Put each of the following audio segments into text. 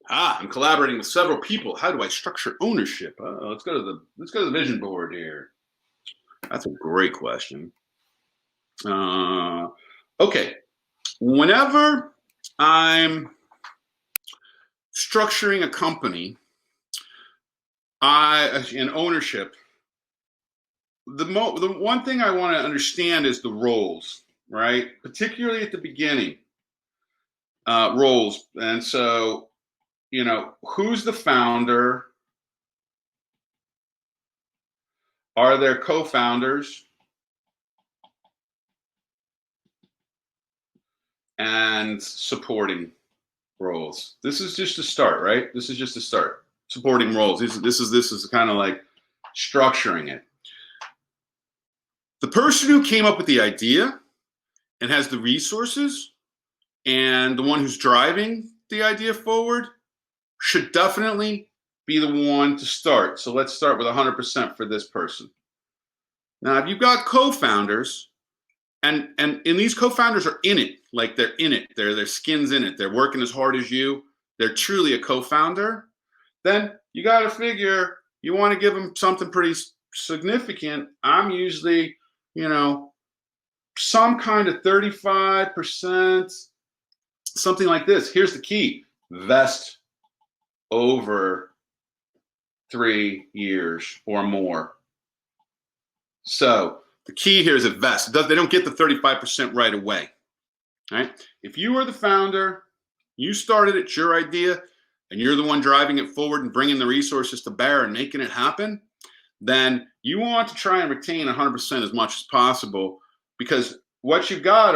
I'm collaborating with several people. How do I structure ownership? Let's go to the vision board here. That's a great question. Uh, okay. Whenever I'm structuring a company, in ownership, the one thing I want to understand is the roles, right? Particularly at the beginning, roles. And so, who's the founder? Are there co-founders and supporting roles? This is just a start, right? This is just a start. Supporting roles. This is kind of like structuring it. The person who came up with the idea and has the resources and the one who's driving the idea forward should definitely be the one to start. So let's start with 100% for this person. Now, if you've got co-founders, and these co-founders are in it, like they're in it, their skin's in it, they're working as hard as you, they're truly a co-founder, then you got to figure you want to give them something pretty significant. I'm usually, some kind of 35%, something like this. Here's the key: vest over 3 years or more. So the key here is a vest. They don't get the 35% right away. Right? If you are the founder, you started it, it's your idea, and you're the one driving it forward and bringing the resources to bear and making it happen, then you want to try and retain 100% as much as possible, because what you've got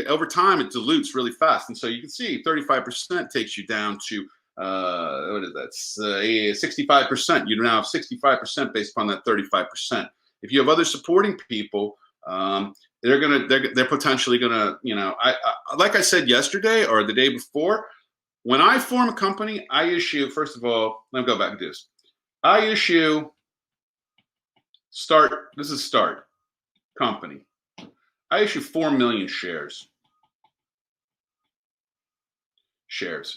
over time, it dilutes really fast. And so you can see 35% takes you down to, what is that, 65%. You now have 65% based upon that 35%. If you have other supporting people, they're potentially gonna, like I said yesterday or the day before, when I form a company, I issue, first of all, let me go back and do this. I issue this is start company. I issue 4 million shares,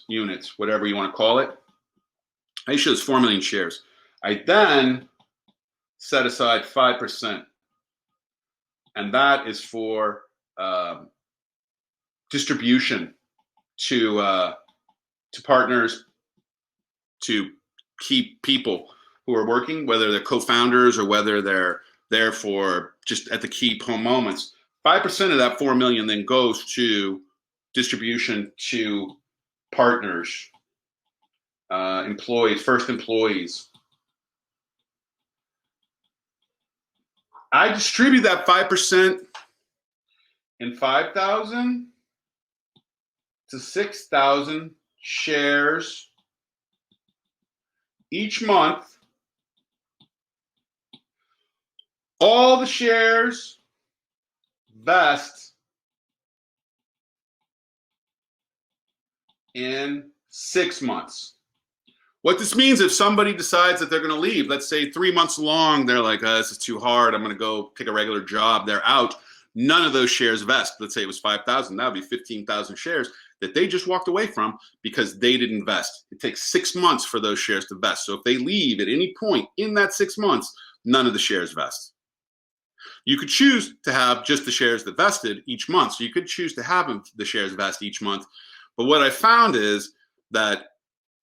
units, whatever you want to call it. I issue those 4 million shares. I then set aside 5%. And that is for distribution to partners, to key people who are working, whether they're co-founders or whether they're there for just at the key moments. 5% of that 4 million then goes to distribution to partners, employees, first employees. I distribute that 5% in 5,000 to 6,000 shares each month. All the shares vest in 6 months. What this means, if somebody decides that they're going to leave, let's say 3 months along, they're like, this is too hard, I'm going to go pick a regular job, they're out, none of those shares vest. Let's say it was 5,000, that would be 15,000 shares that they just walked away from because they didn't vest. It takes 6 months for those shares to vest. So if they leave at any point in that 6 months, none of the shares vest. You could choose to have just the shares that vested each month. So you could choose to have the shares vest each month. But what I found is that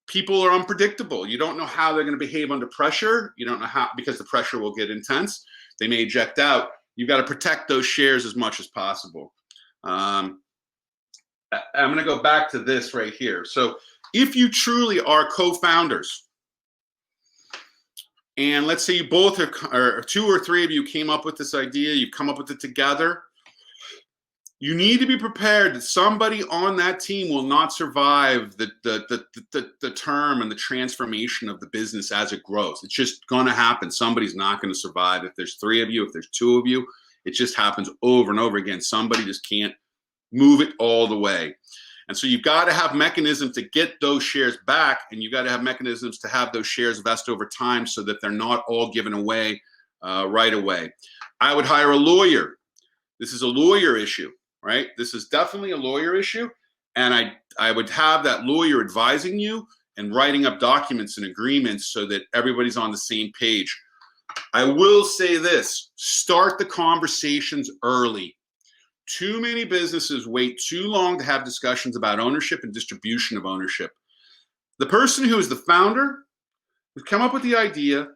people are unpredictable. You don't know how they're going to behave under pressure. You don't know how, because the pressure will get intense. They may eject out. You've got to protect those shares as much as possible. I'm going to go back to this right here. So if you truly are co-founders, and let's say you both or 2 or 3 of you came up with this idea, you've come up with it together, you need to be prepared that somebody on that team will not survive the term and the transformation of the business as it grows. It's just going to happen. Somebody's not going to survive. If there's 3 of you, if there's 2 of you, it just happens over and over again. Somebody just can't move it all the way. And so you've got to have mechanisms to get those shares back, and you've got to have mechanisms to have those shares vest over time so that they're not all given away right away. I would hire a lawyer. This is a lawyer issue. Right? This is definitely a lawyer issue. And I would have that lawyer advising you and writing up documents and agreements so that everybody's on the same page. I will say this, start the conversations early. Too many businesses wait too long to have discussions about ownership and distribution of ownership. The person who is the founder, who's come up with the idea,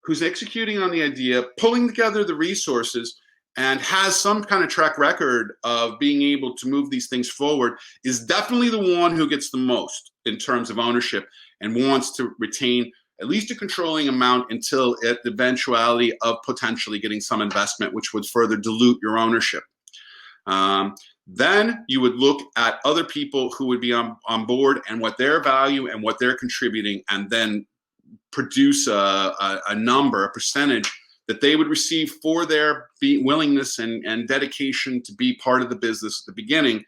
who's executing on the idea, pulling together the resources, and has some kind of track record of being able to move these things forward, is definitely the one who gets the most in terms of ownership and wants to retain at least a controlling amount until at the eventuality of potentially getting some investment, which would further dilute your ownership. Then you would look at other people who would be on board and what their value and what they're contributing, and then produce a number, a percentage that they would receive for their willingness and dedication to be part of the business at the beginning.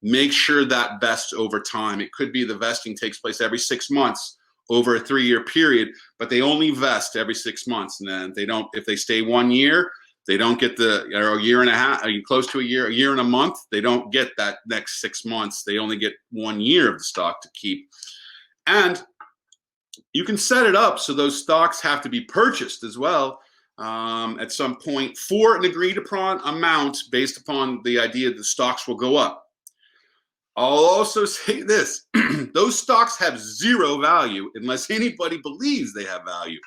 Make sure that vests over time. It could be the vesting takes place every 6 months over a 3-year period, but they only vest every 6 months. And then they don't, if they stay 1 year, they don't get or a year and a half, close to a year and a month, they don't get that next 6 months. They only get 1 year of the stock to keep. And you can set it up so those stocks have to be purchased as well at some point for an agreed upon amount based upon the idea that the stocks will go up. I'll also say this, those stocks have zero value unless anybody believes they have value.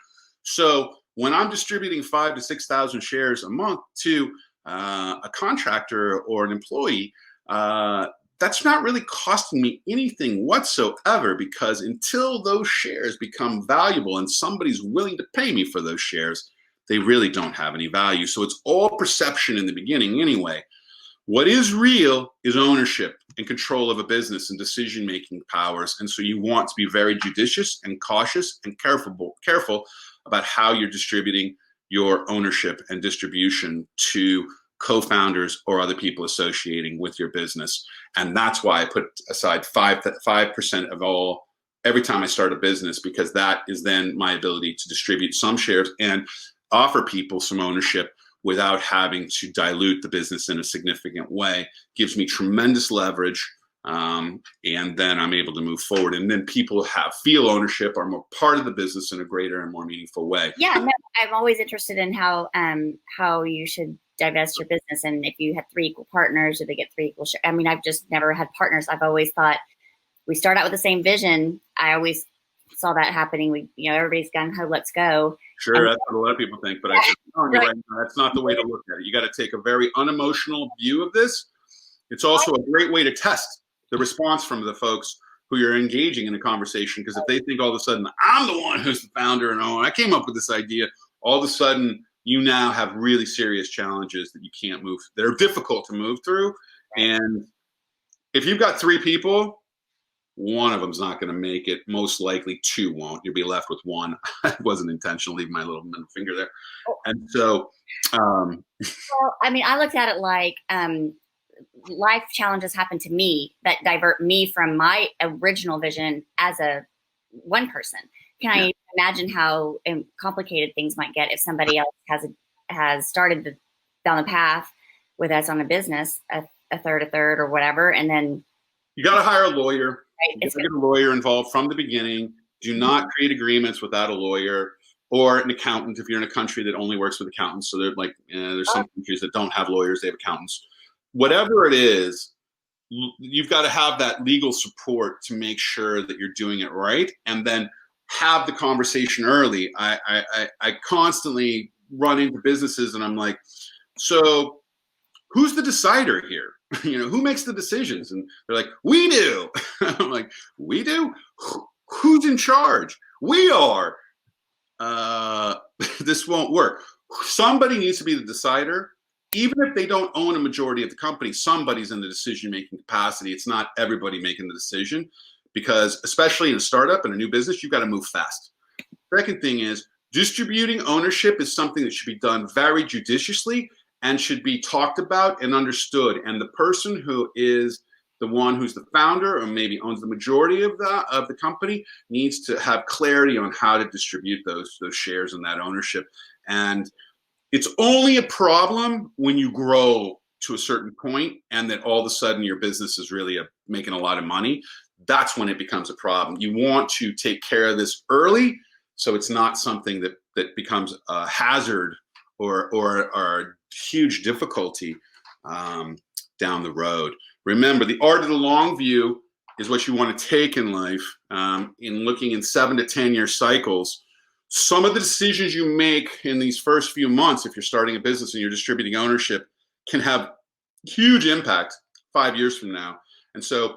So when I'm distributing 5,000 to 6,000 shares a month to a contractor or an employee, that's not really costing me anything whatsoever, because until those shares become valuable and somebody's willing to pay me for those shares, they really don't have any value. So it's all perception in the beginning anyway. What is real is ownership and control of a business and decision-making powers. And so you want to be very judicious and cautious and careful about how you're distributing your ownership and distribution to co-founders or other people associating with your business. And that's why I put aside 5% of all every time I start a business, because that is then my ability to distribute some shares and offer people some ownership without having to dilute the business in a significant way. Gives me tremendous leverage, and then I'm able to move forward. And then people feel ownership, are more part of the business in a greater and more meaningful way. Yeah, no, I'm always interested in how you should divest your business, and if you had 3 equal partners, do they get 3 equal shares? I mean, I've just never had partners. I've always thought we start out with the same vision. I always saw that happening. Everybody's gung-ho, let's go. Sure, that's what a lot of people think, but I think right now, that's not the way to look at it. You got to take a very unemotional view of this. It's also a great way to test the response from the folks who you're engaging in a conversation, because if they think all of a sudden, I'm the one who's the founder and I came up with this idea, all of a sudden you now have really serious challenges that you can't move. They're difficult to move through. And if you've got 3 people, one of them's not going to make it. Most likely 2 won't. You'll be left with 1. I wasn't intentional leaving my little middle finger there. And so, well, I mean, I looked at it like life challenges happen to me that divert me from my original vision as one person. Can I imagine how complicated things might get if somebody else has started down the path with us on a business, a third or whatever, and then you got to hire a lawyer. Right. You get a lawyer involved from the beginning. Do not create agreements without a lawyer or an accountant if you're in a country that only works with accountants. So there's some countries that don't have lawyers, they have accountants. Whatever it is, you've got to have that legal support to make sure that you're doing it right, and then have the conversation early. I constantly run into businesses and I'm like, so who's the decider here? Who makes the decisions? And they're like, we do. I'm like, we do? Who's in charge? We are. This won't work. Somebody needs to be the decider. Even if they don't own a majority of the company, somebody's in the decision-making capacity. It's not everybody making the decision, because especially in a startup and a new business, you've got to move fast. Second thing is, distributing ownership is something that should be done very judiciously and should be talked about and understood. And the person who is the one who's the founder or maybe owns the majority of the company needs to have clarity on how to distribute those shares and that ownership. And it's only a problem when you grow to a certain point and that all of a sudden your business is really making a lot of money, that's when it becomes a problem. You want to take care of this early so it's not something that becomes a hazard or a huge difficulty down the road. Remember, the art of the long view is what you want to take in life. In looking in 7 to 10 year cycles, some of the decisions you make in these first few months, if you're starting a business and you're distributing ownership, can have huge impact 5 years from now. And so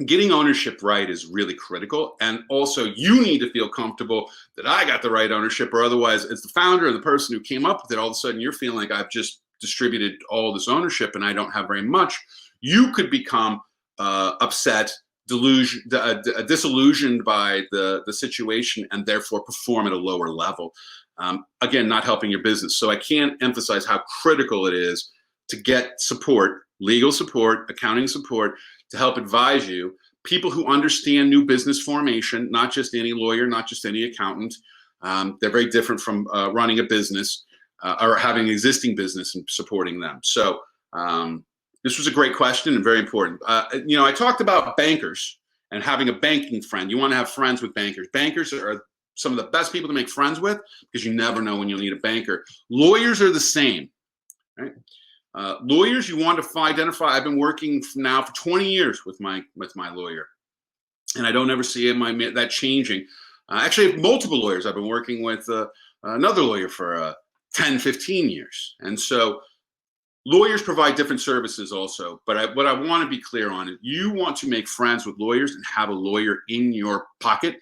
getting ownership right is really critical. And also you need to feel comfortable that I got the right ownership, or otherwise as the founder and the person who came up with it, all of a sudden you're feeling like I've just distributed all this ownership and I don't have very much. You could become upset, disillusioned by the situation, and therefore perform at a lower level. Again, not helping your business. So I can't emphasize how critical it is to get support, legal support, accounting support, to help advise you. People who understand new business formation, not just any lawyer, not just any accountant. They're very different from running a business or having an existing business and supporting them. So this was a great question and very important. I talked about bankers and having a banking friend. You want to have friends with bankers. Bankers are some of the best people to make friends with because you never know when you'll need a banker. Lawyers are the same, right? Lawyers, you want to identify. I've been working now for 20 years with my lawyer, and I don't ever see that changing. Actually, I have multiple lawyers. I've been working with another lawyer for 10, 15 years. And so lawyers provide different services also. But what I want to be clear on is you want to make friends with lawyers and have a lawyer in your pocket,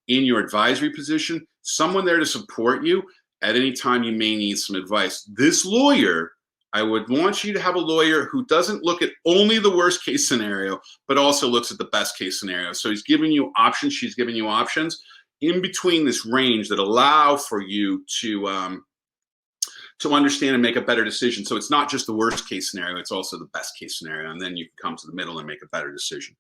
in your advisory position, someone there to support you at any time you may need some advice. This lawyer, I would want you to have a lawyer who doesn't look at only the worst case scenario, but also looks at the best case scenario. So he's giving you options. She's giving you options in between this range that allow for you to understand and make a better decision. So it's not just the worst case scenario, it's also the best case scenario. And then you can come to the middle and make a better decision.